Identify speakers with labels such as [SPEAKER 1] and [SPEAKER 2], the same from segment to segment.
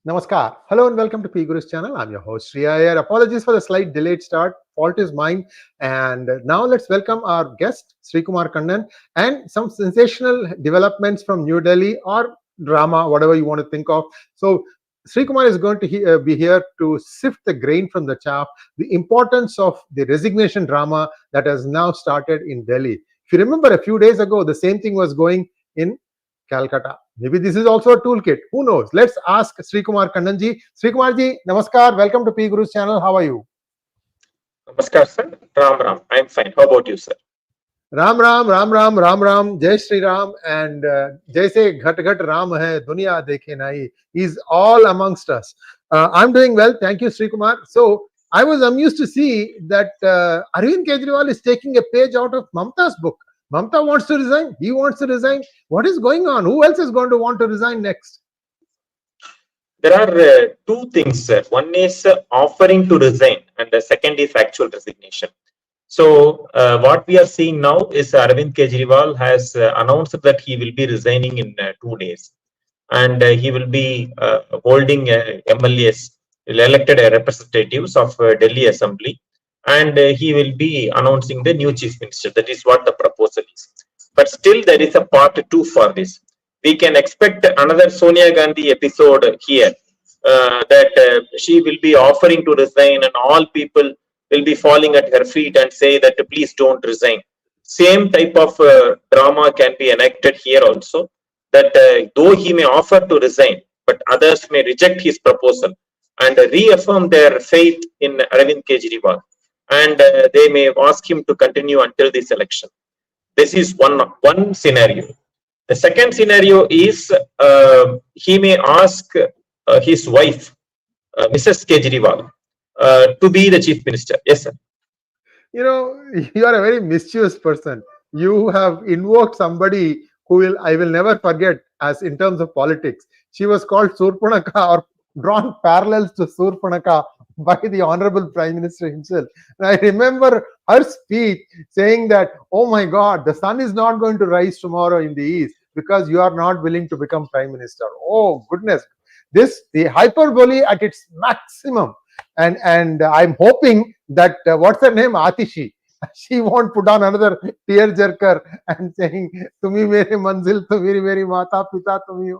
[SPEAKER 1] Namaskar. Hello and welcome to 𝗣𝗚𝘅 channel. I'm your host Sree Iyer. Apologies for the slight delayed start. Fault is mine. And now let's welcome our guest Srikumar Kannan and some sensational developments from New Delhi or drama, whatever you want to think of. So Srikumar is going to be here to sift the grain from the chaff, the importance of the resignation drama that has now started in Delhi. If you remember, a few days ago, the same thing was going in Calcutta. Maybe this is also a toolkit. Who knows? Let's ask Srikumar Kannan ji. Srikumar ji, namaskar. Welcome to 𝗣𝗚𝘅 channel. How are you?
[SPEAKER 2] Namaskar, sir. Ram. I'm fine. How about you, sir?
[SPEAKER 1] Ram. Jai Shri Ram and Jaise 𝗤𝙜𝙤𝙐 Ram hai, duniya dekhe nahi. He's all amongst us. I'm doing well. Thank you, Srikumar. So I was amused to see that Arvind Kejriwal is taking a page out of Mamta's book. Mamta wants to resign. He wants to resign. What is going on? Who else is going to want to resign next?
[SPEAKER 2] There are two things, sir. One is offering to resign, and the second is actual resignation. So what we are seeing now is Arvind Kejriwal has announced that he will be resigning in 2 days, and he will be holding MLAs, elected representatives of Delhi Assembly, and he will be announcing the new chief minister. That is what the proposal is. But still there is a part 2 for this. We can expect another Sonia Gandhi episode here, that she will be offering to resign and all people will be falling at her feet and say that please don't resign. Same type of drama can be enacted here also, that though he may offer to resign, but others may reject his proposal and reaffirm their faith in Arvind Kejriwal, and they may ask him to continue until this election. This is one scenario. The second scenario is he may ask his wife, Mrs. Kejriwal, to be the chief minister. Yes, sir.
[SPEAKER 1] You know, you are a very mischievous person. You have invoked somebody who I will never forget as in terms of politics. She was called Surpanaka, or drawn parallels to Surpanaka by the Honorable Prime Minister himself. And I remember her speech saying that, oh my God, the sun is not going to rise tomorrow in the east because you are not willing to become Prime Minister. Oh goodness. The hyperbole at its maximum. And I'm hoping that, what's her name? Atishi. She won't put on another tearjerker and saying, Tumi mere manzil, tumi meri mata pita, tumi.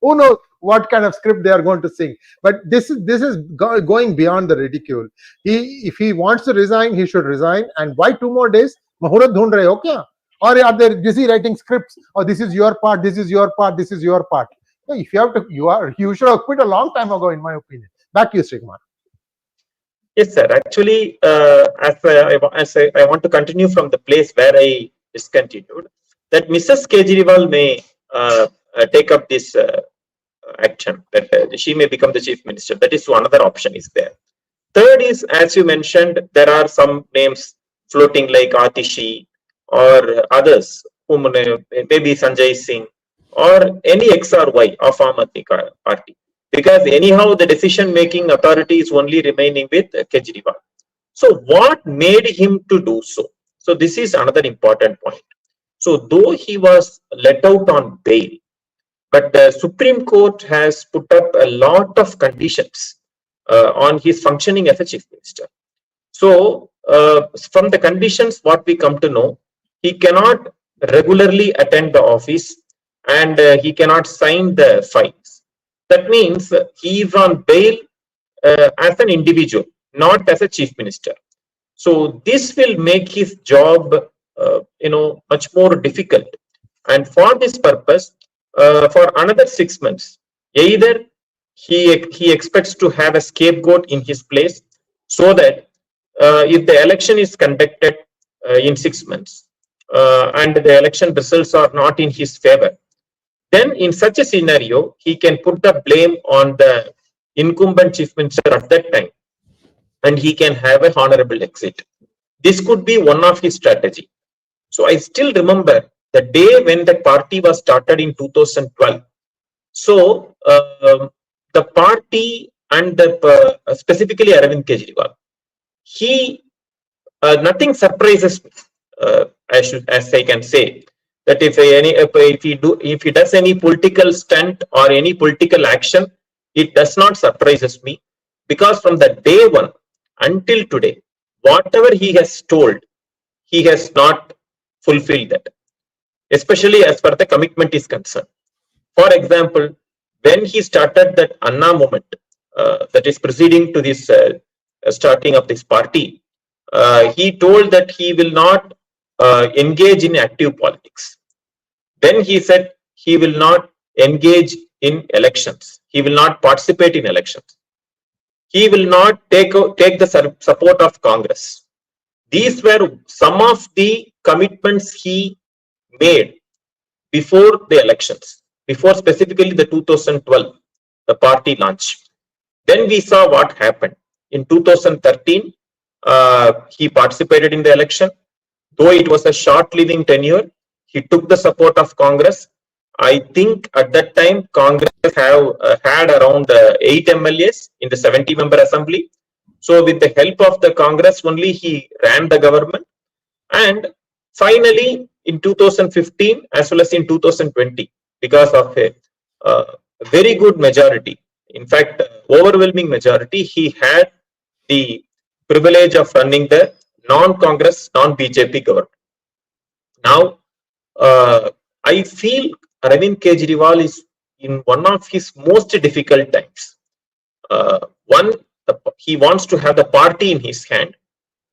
[SPEAKER 1] Who knows what kind of script they are going to sing? But this is going beyond the ridicule. If he wants to resign, he should resign. And why 2 more days? Mahurat dhund rahe ho kya? Or are they busy writing scripts? Or this is your part, this is your part, this is your part. If you have to, you should have quit a long time ago, in my opinion. Back to you, Srikumar.
[SPEAKER 2] Yes, sir. Actually, as I want to continue from the place where I discontinued, that Mrs. Kejriwal may take up this action, that she may become the chief minister. That is another option is there. Third is, as you mentioned, there are some names floating like Atishi or others, whom maybe Sanjay Singh or any X or Y of Aam Aadmi Party. Because anyhow, the decision-making authority is only remaining with Kejriwal. So what made him to do so? So this is another important point. So though he was let out on bail, but the Supreme Court has put up a lot of conditions on his functioning as a chief minister. So from the conditions, what we come to know, he cannot regularly attend the office and he cannot sign the files. That means he is on bail as an individual, not as a chief minister. So this will make his job, much more difficult. And for this purpose, for another 6 months, either he expects to have a scapegoat in his place, so that if the election is conducted in 6 months and the election results are not in his favor, then in such a scenario, he can put the blame on the incumbent chief minister at that time, and he can have a honorable exit. This could be one of his strategy. So I still remember the day when the party was started in 2012. So the party and specifically Arvind Kejriwal, nothing surprises me, as I can say, that if he does any political stunt or any political action, it does not surprises me, because from the day one until today, whatever he has told, he has not fulfilled that, especially as far the commitment is concerned. For example, when he started that Anna movement, that is preceding to this starting of this party, he told that he will not engage in active politics. Then he said he will not engage in elections. He will not participate in elections. He will not take the support of Congress. These were some of the commitments he made before the elections, before specifically the 2012, the party launch. Then we saw what happened. In 2013, he participated in the election. Though it was a short-living tenure, he took the support of Congress. I think at that time, Congress had around 8 MLAs in the 70-member assembly. So with the help of the Congress only, he ran the government. And finally, in 2015, as well as in 2020, because of a very good majority, in fact, overwhelming majority, he had the privilege of running the non-Congress, non-BJP government. Now, I feel Arvind Kejriwal is in one of his most difficult times. One, he wants to have the party in his hand,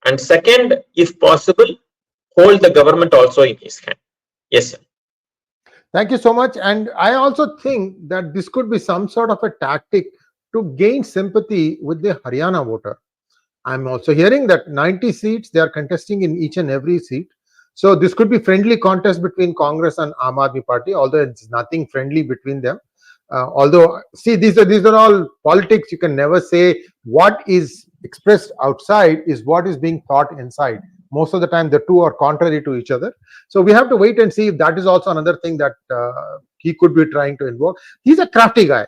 [SPEAKER 2] and second, if possible, hold the government also in his hand. Yes, sir.
[SPEAKER 1] Thank you so much. And I also think that this could be some sort of a tactic to gain sympathy with the Haryana voter. I'm also hearing that 90 seats they are contesting in each and every seat. So this could be friendly contest between Congress and Aam Aadmi Party, although it's nothing friendly between them. Although, see, these are all politics. You can never say what is expressed outside is what is being thought inside. Most of the time, the two are contrary to each other. So we have to wait and see if that is also another thing that he could be trying to invoke. He's a crafty guy.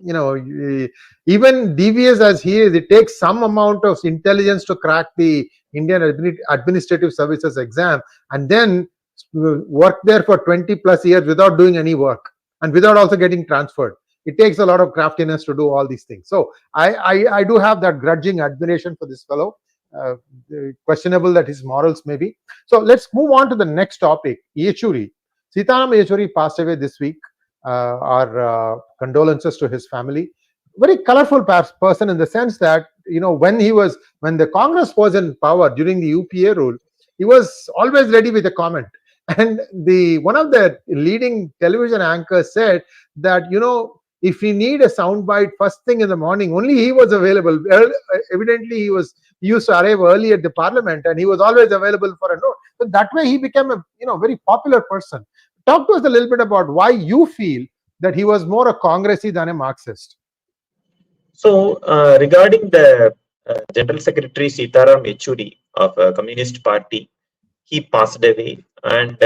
[SPEAKER 1] You know, even devious as he is, it takes some amount of intelligence to crack the Indian Administrative Services exam and then work there for 20 plus years without doing any work and without also getting transferred. It takes a lot of craftiness to do all these things. So I do have that grudging admiration for this fellow. Questionable that his morals may be. So let's move on to the next topic. Yechury. Sitaram Yechury passed away this week. Our condolences to his family. Very colorful person in the sense that, you know, when the Congress was in power during the UPA rule, he was always ready with a comment. And one of the leading television anchors said that, you know, if we need a soundbite first thing in the morning, only he was available. Evidently, he used to arrive early at the parliament, and he was always available for a note. So that way, he became a very popular person. Talk to us a little bit about why you feel that he was more a Congressi than a Marxist.
[SPEAKER 2] So, regarding the General Secretary Sitaram Yechury of Communist Party, he passed away, and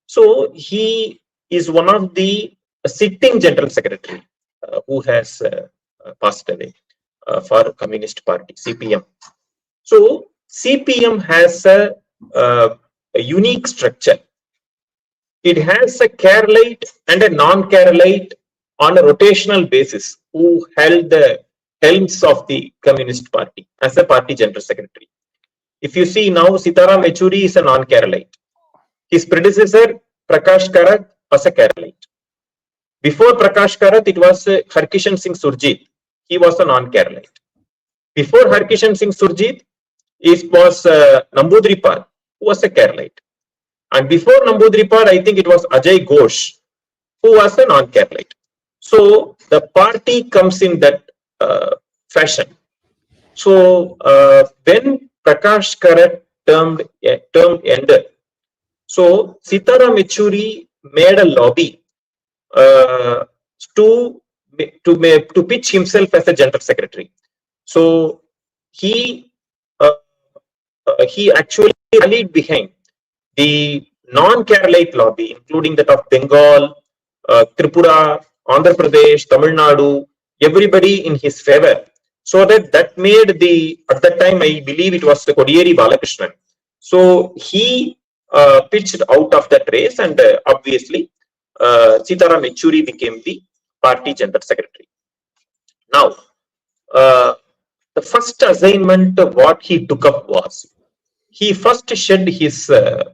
[SPEAKER 2] so he is one of the sitting General Secretary who has passed away for Communist Party, CPM. So, CPM has a unique structure. It has a Keralite and a non-Keralite on a rotational basis who held the helms of the Communist Party as a party General Secretary. If you see now, Sitaram Yechury is a non-Keralite. His predecessor, Prakash Karat, was a Keralite. Before Prakash Karat, it was Harkishan Singh Surjit. He was a non-Keralite. Before Harkishan Singh Surjit, it was Namboodiripad, who was a Keralite. And before Namboodiripad, I think it was Ajay Ghosh, who was a non-Keralite. So the party comes in that fashion. So when Prakash Karat term ended, so Sitaram Yechury made a lobby to pitch himself as a General Secretary. So he actually rallied behind the non-Keralite lobby, including that of Bengal, Tripura, Andhra Pradesh, Tamil Nadu, everybody in his favor. So that made at that time, I believe it was Kodiyeri Balakrishnan. So he pitched out of that race, and obviously Sitaram Yechury became the party General Secretary. Now, the first assignment what he took up was, he first shed his uh,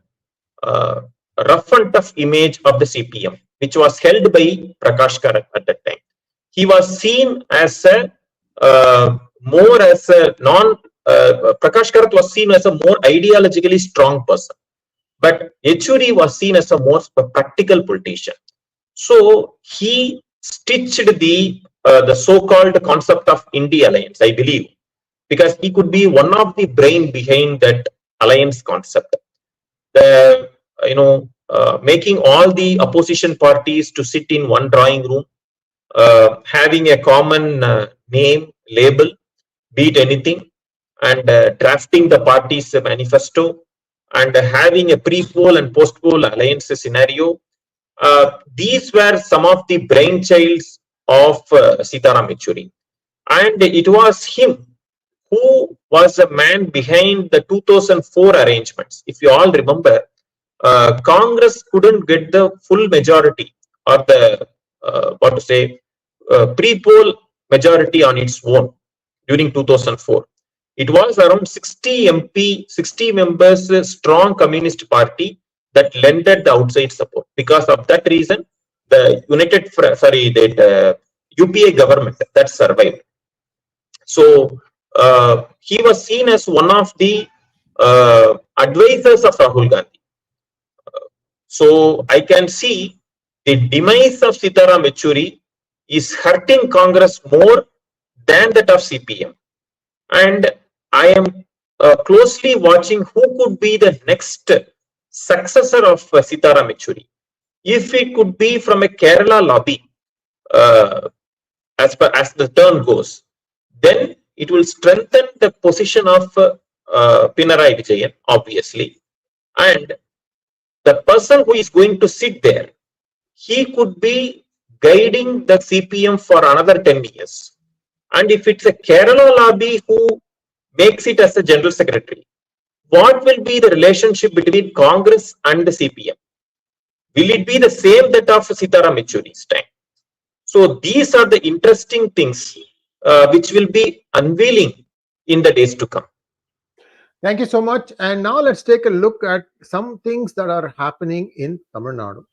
[SPEAKER 2] rough and tough image of the CPM, which was held by Prakash Karat at that time. He was seen as a more as a Prakash Karat was seen as a more ideologically strong person, but Yechury was seen as a more practical politician. So he stitched the so-called concept of Indie alliance, I believe, because he could be one of the brain behind that alliance concept. The making all the opposition parties to sit in one drawing room, having a common name, label, be it anything, and drafting the party's manifesto, and having a pre-poll and post-poll alliance scenario. These were some of the brainchilds of Sitaram Yechury. And it was him who was the man behind the 2004 arrangements. If you all remember, Congress couldn't get the full majority or the pre-poll majority on its own during 2004. It was around 60 members strong Communist Party that lended the outside support. Because of that reason, the UPA government that survived. So he was seen as one of the advisors of Rahul Gandhi. So I can see the demise of Sitaram Yechury is hurting Congress more than that of CPM. And I am closely watching who could be the next successor of Sitaram Yechury. If it could be from a Kerala lobby, as the term goes, then it will strengthen the position of Pinarayi Vijayan, obviously. And the person who is going to sit there, he could be guiding the CPM for another 10 years. And if it's a Kerala lobby who makes it as a general secretary, what will be the relationship between Congress and the CPM? Will it be the same that of Sitaram Yechury's time? So these are the interesting things which will be unveiling in the days to come.
[SPEAKER 1] Thank you so much. And now let's take a look at some things that are happening in Tamil Nadu.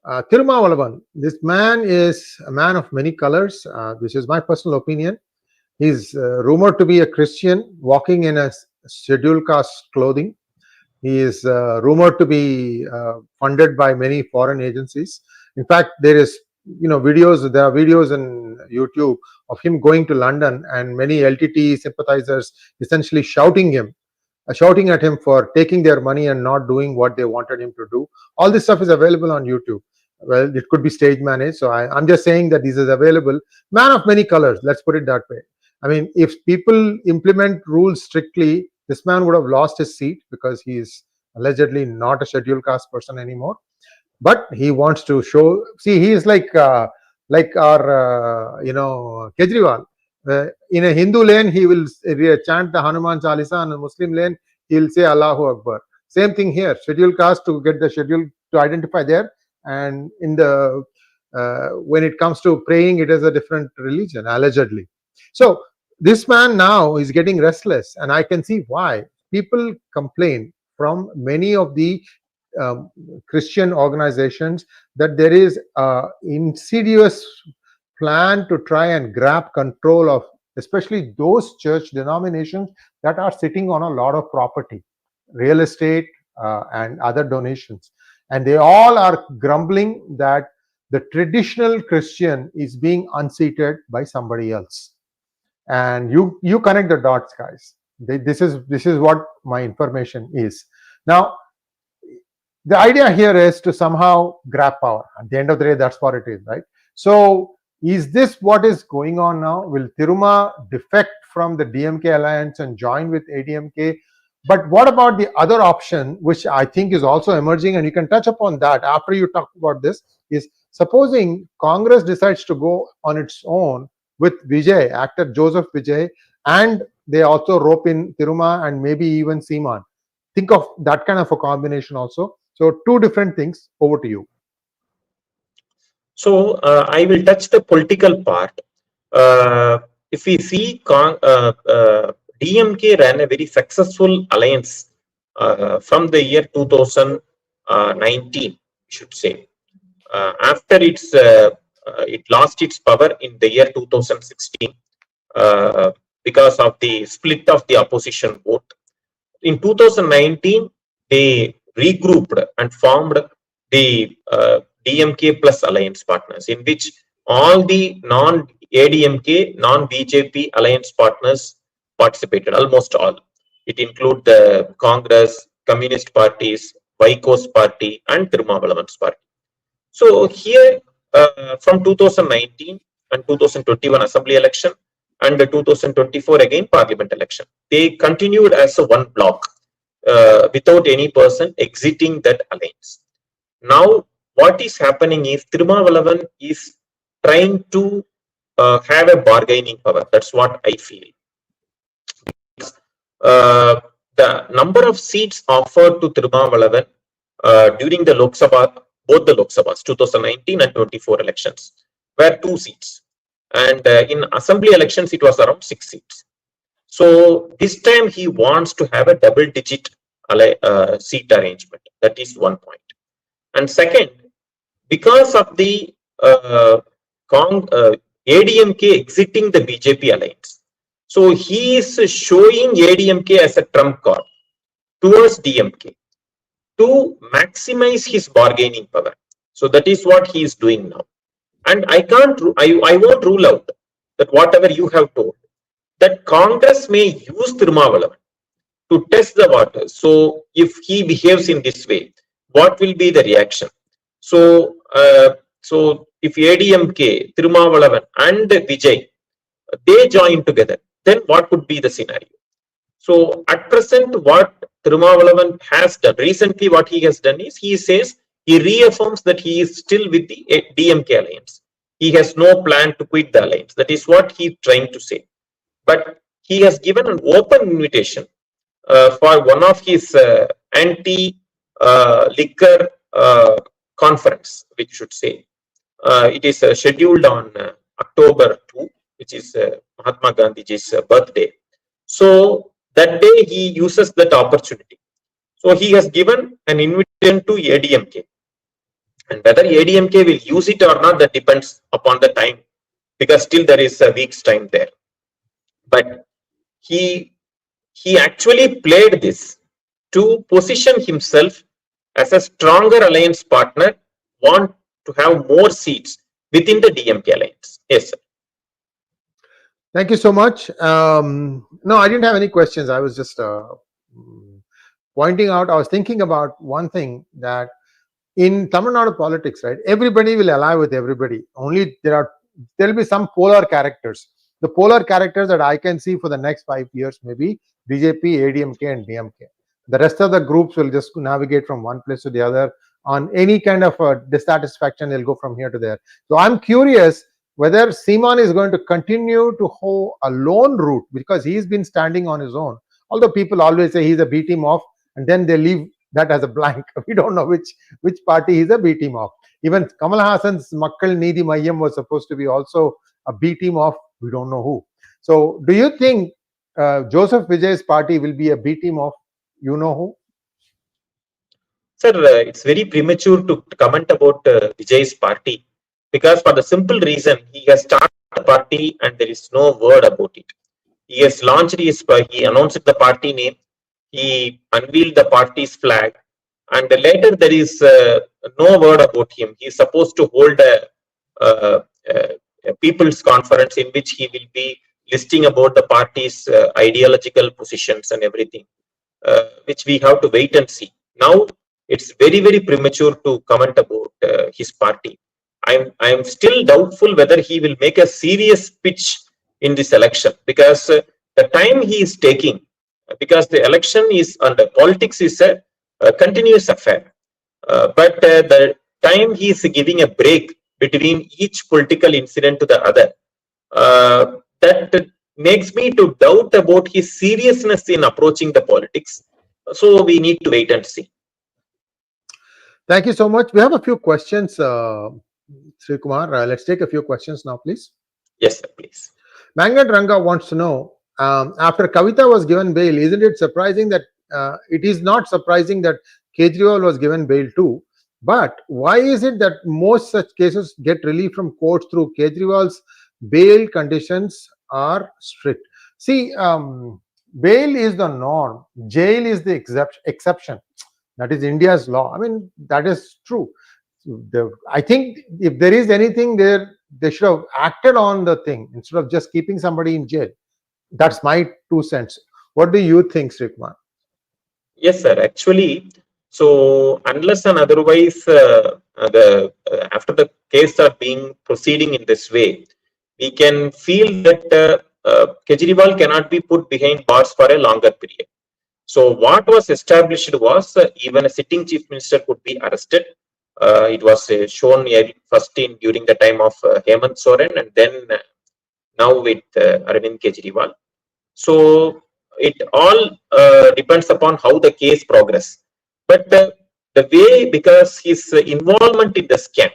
[SPEAKER 1] Tirumavalavan, this man is a man of many colors. This is my personal opinion. He's rumored to be a Christian walking in a scheduled caste clothing. He is rumored to be funded by many foreign agencies. In fact, there are videos on YouTube of him going to London and many LTT sympathizers essentially shouting at him for taking their money and not doing what they wanted him to do. All this stuff is available on YouTube. Well, it could be stage managed. So I'm just saying that this is available. Man of many colors, let's put it that way. I mean, if people implement rules strictly, this man would have lost his seat because he is allegedly not a scheduled caste person anymore. But he wants to show. See, he is like our Kejriwal. In a Hindu lane, he will chant the Hanuman Chalisa, and in a Muslim lane, he will say Allahu Akbar. Same thing here. Scheduled caste to get the schedule to identify there, and in the when it comes to praying, it is a different religion, allegedly. So this man now is getting restless, and I can see why. People complain from many of the Christian organizations that there is an insidious plan to try and grab control of especially those church denominations that are sitting on a lot of property, real estate, and other donations. And they all are grumbling that the traditional Christian is being unseated by somebody else. And you connect the dots, guys. This is what my information is. Now, the idea here is to somehow grab power. At the end of the day, that's what it is, right? So is this what is going on now? Will Tiruma defect from the DMK alliance and join with ADMK? But what about the other option, which I think is also emerging, and you can touch upon that after you talk about this, is supposing Congress decides to go on its own with Vijay, actor Joseph Vijay, and they also rope in Tiruma and maybe even Seeman. Think of that kind of a combination also. So two different things. Over to you.
[SPEAKER 2] So I will touch the political part. if we see DMK ran a very successful alliance from the year 2019, we should say. After it lost its power in the year 2016 because of the split of the opposition vote. In 2019, they regrouped and formed the DMK plus alliance partners, in which all the non-ADMK, non-BJP alliance partners participated, almost all. It includes the Congress, Communist parties, 𝗣𝗂𝘁 party, and 𝗤𝗏𝗼𝗀's party. So here, from 2019 and 2021 assembly election and the 2024 again parliament election, they continued as a one block without any person exiting that alliance. Now, what is happening is 𝗤𝗏𝗼𝗀 is trying to have a bargaining power. That's what I feel. The number of seats offered to 𝗤𝗏𝗼𝗀 during the Lok Sabha, both the Lok Sabhas, 2019 and 24 elections, were 2 seats. And in assembly elections, it was around 6 seats. So this time he wants to have a double-digit seat arrangement. That is one point. And second, because of the ADMK exiting the BJP alliance, so he is showing ADMK as a trump card towards DMK to maximize his bargaining power. So that is what he is doing now. And I won't rule out that whatever you have told, that Congress may use 𝗤𝗏𝗼𝗀 to test the waters. So if he behaves in this way, what will be the reaction? So, if ADMK, 𝗤𝗏𝗼𝗀 and Vijay, they join together, then what could be the scenario? So at present, what 𝗤𝗏𝗼𝗀 has done, recently what he has done is, he says, he reaffirms that he is still with the DMK alliance. He has no plan to quit the alliance. That is what he is trying to say. But he has given an open invitation for one of his anti-liquor conference, which should say. It is scheduled on October 2, which is Mahatma Gandhi's birthday. So that day he uses that opportunity. So he has given an invitation to ADMK. And whether ADMK will use it or not, that depends upon the time, because still there is a week's time there. But he actually played this to position himself as a stronger alliance partner, want to have more seats within the DMK alliance. Yes, sir.
[SPEAKER 1] Thank you so much. No, I didn't have any questions. I was just pointing out, I was thinking about one thing, that in Tamil Nadu politics, right, everybody will ally with everybody. Only there will be some polar characters. The polar characters that I can see for the next 5 years may be BJP, ADMK, and DMK. The rest of the groups will just navigate from one place to the other. On any kind of dissatisfaction, they'll go from here to there. So I'm curious whether Seeman is going to continue to hold a lone route, because he's been standing on his own. Although people always say he's a B team off, and then they leave that as a blank. We don't know which party he's a B team of. Even Kamal Hassan's Makkal Needhi Mayyam was supposed to be also a B team of, we don't know who. So do you think Joseph Vijay's party will be a B team of you know who?
[SPEAKER 2] Sir, it's very premature to comment about Vijay's party, because for the simple reason, he has started the party and there is no word about it. He has launched he announced the party name, he unveiled the party's flag, and later there is no word about him. He is supposed to hold a people's conference in which he will be listing about the party's ideological positions and everything, which we have to wait and see. Now, it's very, very premature to comment about his party. I am still doubtful whether he will make a serious pitch in this election, because the time he is taking, because the election is under politics is a continuous affair, but the time he is giving a break between each political incident to the other, that makes me to doubt about his seriousness in approaching the politics. So we need to wait and see.
[SPEAKER 1] Thank you so much. We have a few questions, Srikumar. Let's take a few questions now, please.
[SPEAKER 2] Yes, sir, please.
[SPEAKER 1] Mangat Ranga wants to know, after Kavitha was given bail, isn't it surprising that it is not surprising that Kejriwal was given bail too? But why is it that most such cases get relief from courts through Kejriwal's bail conditions are strict? See, bail is the norm, jail is the exception. That is India's law. I mean, that is true. I think if there is anything there, they should have acted on the thing instead of just keeping somebody in jail. That's my 2 cents. What do you think, Srikumar?
[SPEAKER 2] Yes, sir. Actually, so unless and otherwise, after the case are being proceeding in this way, we can feel that Kejriwal cannot be put behind bars for a longer period. So what was established was even a sitting chief minister could be arrested. It was shown first during the time of Hemant Soren, and then now with Arvind Kejriwal. So it all depends upon how the case progress. But the way, because his involvement in the scam,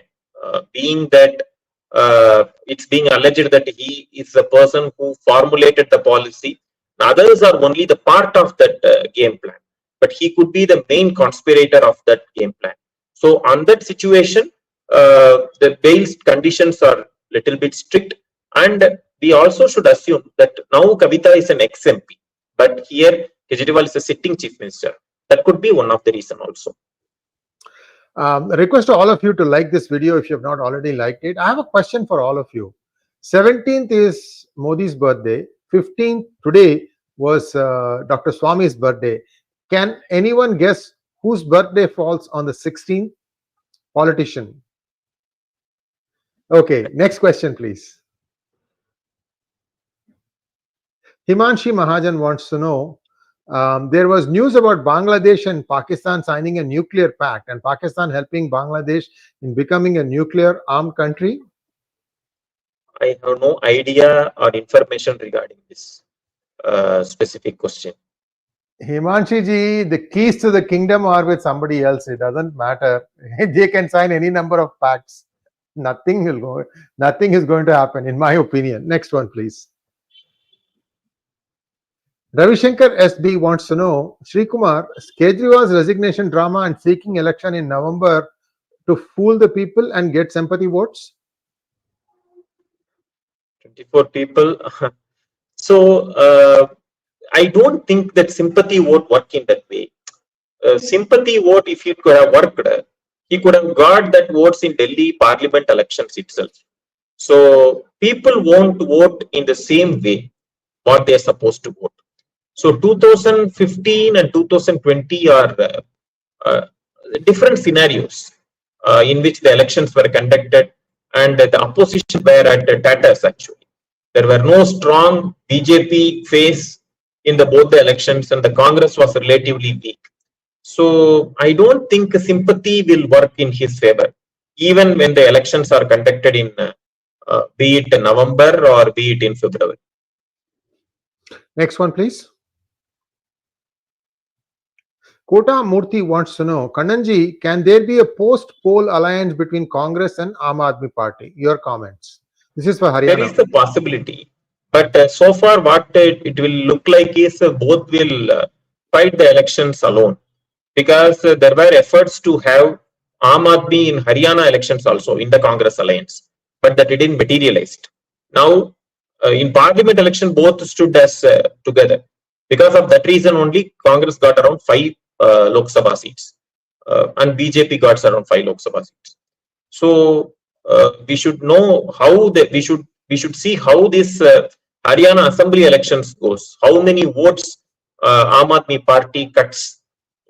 [SPEAKER 2] being that it's being alleged that he is the person who formulated the policy, others are only the part of that game plan, but he could be the main conspirator of that game plan. So on that situation, the bail conditions are little bit strict, and we also should assume that now Kavitha is an ex-MP, but here Kejriwal is a sitting chief minister. That could be one of the reason also.
[SPEAKER 1] Request to all of you to like this video if you have not already liked it. I have a question for all of you. 17th is Modi's birthday. 15th today was Dr. Swami's birthday. Can anyone guess whose birthday falls on the 16th? Politician. Okay, next question, please. Himanshi Mahajan wants to know, there was news about Bangladesh and Pakistan signing a nuclear pact and Pakistan helping Bangladesh in becoming a nuclear armed country.
[SPEAKER 2] I have no idea or information regarding this specific question.
[SPEAKER 1] Himanshi ji, the keys to the kingdom are with somebody else. It doesn't matter. They can sign any number of pacts. Nothing is going to happen, in my opinion. Next one, please. Ravishankar SB wants to know, Srikumar, Kejriwal's resignation drama and seeking election in November to fool the people and get sympathy votes?
[SPEAKER 2] 24 people. So I don't think that sympathy vote work in that way. Sympathy vote, if it could have worked, he could have got that votes in Delhi parliament elections itself. So people won't vote in the same way what they are supposed to vote. So 2015 and 2020 are different scenarios in which the elections were conducted, and the opposition were at tatters actually. There were no strong BJP face in both the elections, and the Congress was relatively weak. So I don't think sympathy will work in his favor, even when the elections are conducted in be it in November or be it in February.
[SPEAKER 1] Next one, please. Kota Murthy wants to know, Kannanji, can there be a post-poll alliance between Congress and Aam Aadmi Party? Your comments. This is for Haryana.
[SPEAKER 2] There is a possibility, but so far what it will look like is both will fight the elections alone, because there were efforts to have Aam Aadmi in Haryana elections also in the Congress alliance, but that didn't materialize. Now in parliament election both stood as together. Because of that reason only Congress got around 5 Lok Sabha seats and BJP got around 5 Lok Sabha seats. So we should know how we should see how this Haryana assembly elections goes. How many votes Aam Aadmi Party cuts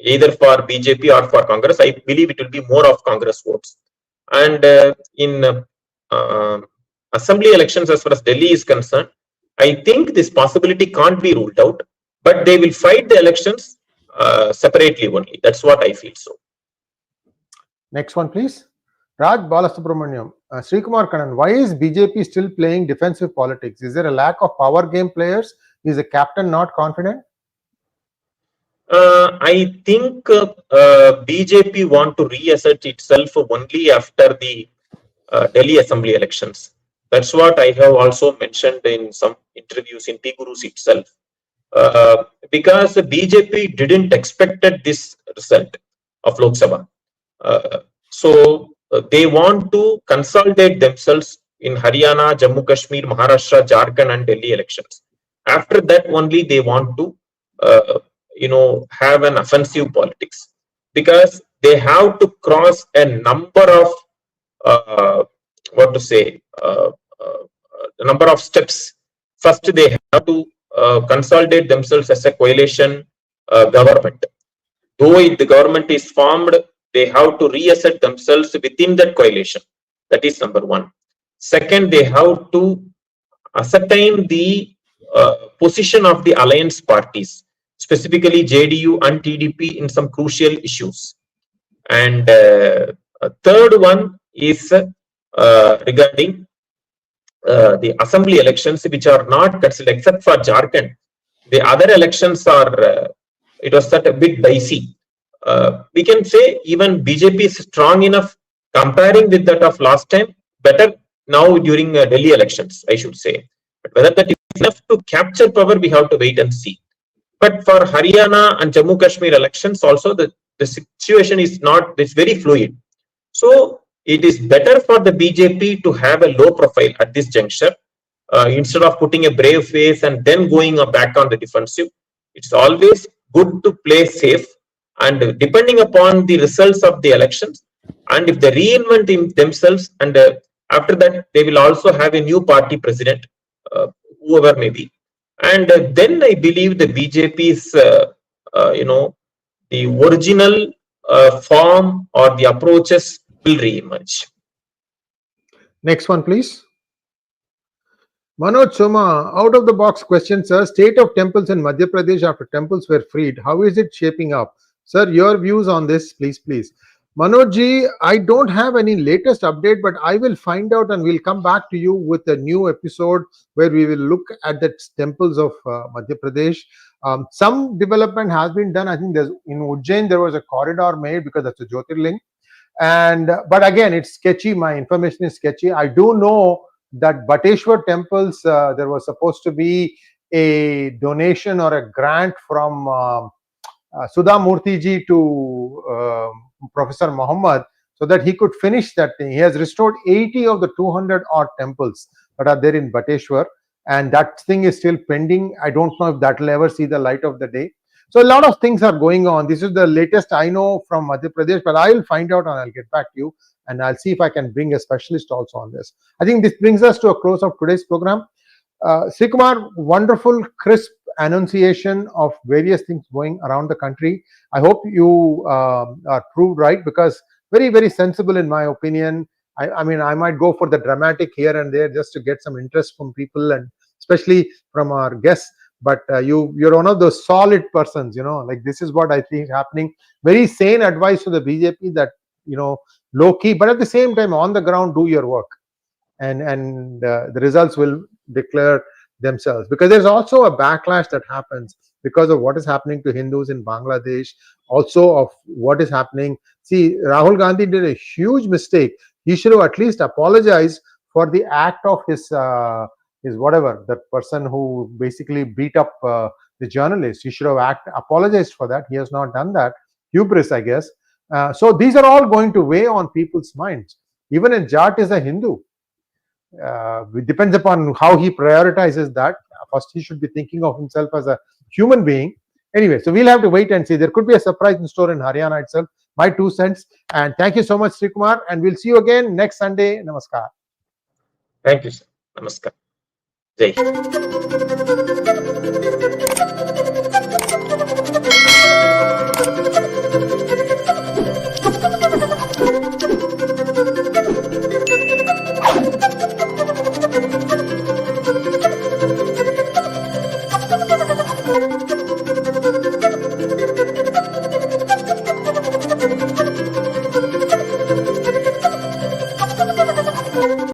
[SPEAKER 2] either for BJP or for Congress. I believe it will be more of Congress votes. And in assembly elections, as far as Delhi is concerned, I think this possibility can't be ruled out, but they will fight the elections separately only. That's what I feel so.
[SPEAKER 1] Next one, please. Raj Balasubramaniam, Srikumar Kannan, why is BJP still playing defensive politics? Is there a lack of power game players? Is the captain not confident?
[SPEAKER 2] I think BJP want to reassert itself only after the Delhi assembly elections. That's what I have also mentioned in some interviews in T-Gurus itself. Because the BJP didn't expected this result of Lok Sabha. So they want to consolidate themselves in Haryana, Jammu Kashmir, Maharashtra, Jharkhand and Delhi elections. After that only they want to have an offensive politics, because they have to cross a number of number of steps. First they have to consolidate themselves as a coalition government. Though the government is formed, they have to reassert themselves within that coalition. That is number one. Second, they have to ascertain the position of the alliance parties, specifically JDU and TDP in some crucial issues. And third one is regarding the assembly elections, which are not considered except for Jharkhand. The other elections are, it was a bit dicey. We can say even BJP is strong enough comparing with that of last time, better now during Delhi elections, I should say. But whether that is enough to capture power, we have to wait and see. But for Haryana and Jammu Kashmir elections also, the situation is not, it's very fluid. So it is better for the BJP to have a low profile at this juncture, instead of putting a brave face and then going back on the defensive. It's always good to play safe, and depending upon the results of the elections, and if they reinvent themselves, and after that they will also have a new party president, whoever may be, and then I believe the BJP's the original form or the approaches will re-emerge.
[SPEAKER 1] Next one, please. Manoj Soma, out of the box question, sir. State of temples in Madhya Pradesh after temples were freed. How is it shaping up? Sir, your views on this, please, please. Manoj ji, I don't have any latest update, but I will find out and we'll come back to you with a new episode where we will look at the temples of Madhya Pradesh. Some development has been done. I think there's in Ujjain there was a corridor made because that's a Jyotirling. And but again, it's sketchy. My information is sketchy. I do know that Bateshwar temples, there was supposed to be a donation or a grant from Sudha Murthy ji to Professor Muhammad, so that he could finish that thing. He has restored 80 of the 200 odd temples that are there in Bateshwar, and that thing is still pending. I don't know if that will ever see the light of the day. So a lot of things are going on. This is the latest I know from Madhya Pradesh, but I will find out and I'll get back to you, and I'll see if I can bring a specialist also on this. I think this brings us to a close of today's program. Srikumar, wonderful, crisp annunciation of various things going around the country. I hope you are proved right, because very, very sensible in my opinion. I mean, I might go for the dramatic here and there just to get some interest from people, and especially from our guests. But you're one of those solid persons, like this is what I think happening. Very sane advice to the BJP that, low key, but at the same time on the ground, do your work, and the results will declare themselves, because there's also a backlash that happens because of what is happening to Hindus in Bangladesh, also of what is happening. See, Rahul Gandhi did a huge mistake. He should have at least apologized for the act of his whatever, that person who basically beat up the journalist. He should have apologized for that. He has not done that. Hubris, I guess. So these are all going to weigh on people's minds. Even a Jat is a Hindu. It depends upon how he prioritizes that. First, he should be thinking of himself as a human being. Anyway, so we'll have to wait and see. There could be a surprise in store in Haryana itself. My 2 cents. And thank you so much, Srikumar. And we'll see you again next Sunday. Namaskar.
[SPEAKER 2] Thank you, sir. Namaskar. Jai Hind.